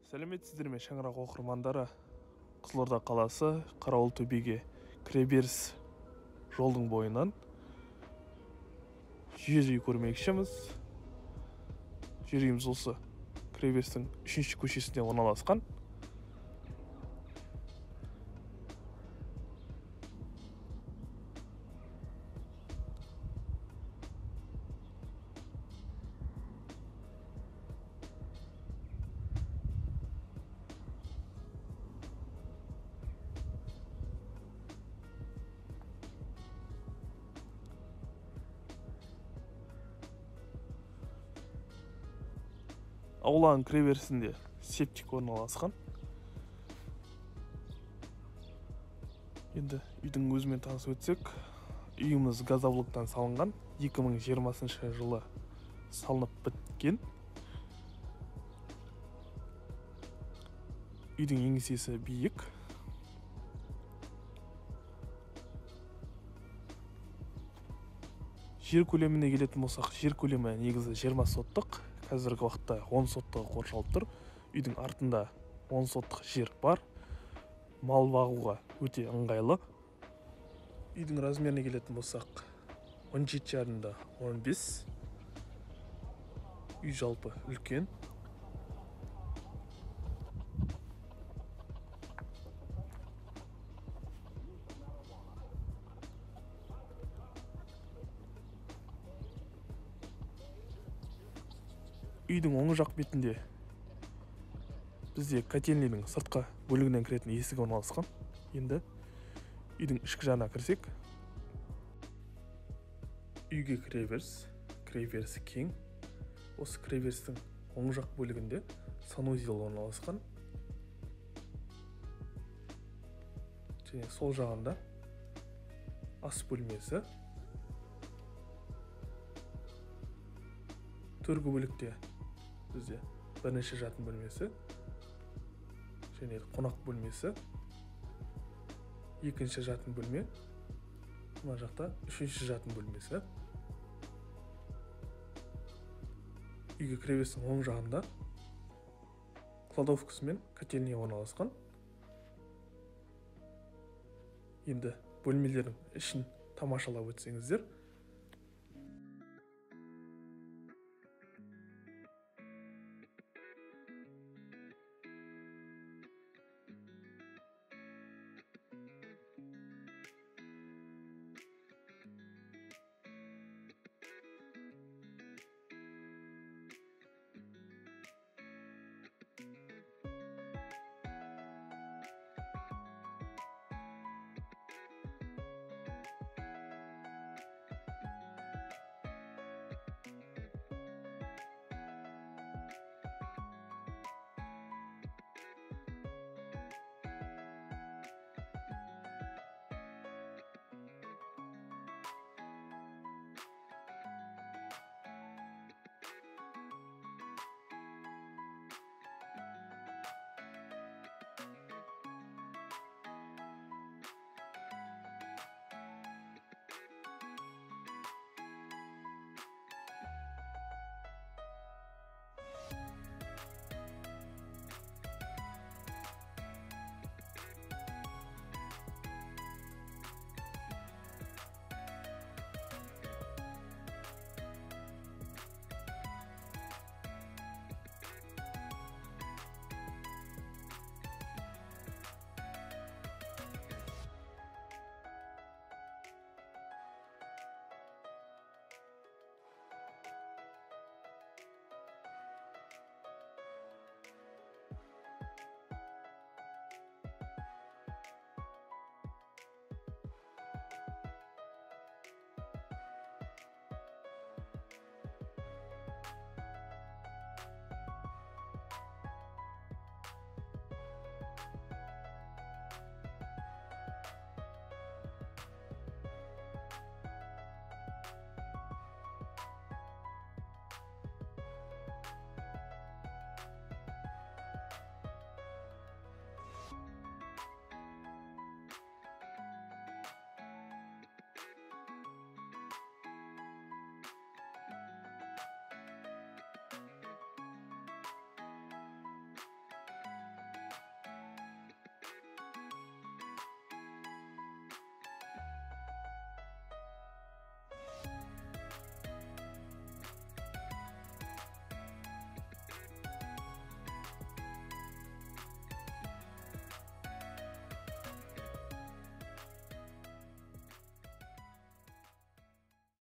Сәлеметсіздер ме шаңырақ оқырмандары? Қызылорда қаласы Қарауылтөбеге кіреберіс жолдың бойынан жер үй көрмекшіміз. Жер үйіміз осы кіреберістің 3-ші көшесінде орналасқан. Ауланың кіреберісінде септик орналасқан. Енді үйдің өзімен танысып өтсек, үйіміз газоблоктан салынған, 2020 жылы салынып біткен. Үйдің еңсесі биік. Жер көлеміне келетін болсақ, жер көлемі негізі 20 соттық. Қазіргі уақытта 10 соттығы қоршалып тұр. Үйдің артында 10 соттық жер бар. Мал бағуға өте ыңғайлы. Үйдің размеріне келетін болсақ, 17 жарымда 15. Үй жалпы үлкен. Үйдің оң жақ бетінде бізде котельныйдың сыртқы бөлігінен кіретін есігі орналасқан. Енді үйдің ішкі жағына кірсек, үйге кіреберіс кең. Осы кіреберістің оң жақ бөлігінде санузел орналасқан. Және сол жағында ас бөлмесі. Төргі бөлікте бізде бірінші жатын бөлмесі, және қонақ бөлмесі, екінші жатын бөлме, мына жақта үшінші жатын бөлмесі. Үйге кіреберістің оң жағында кладовкасы мен котельня орналасқан. Енді бөлмелердің ішін тамашалап өтсеңіздер,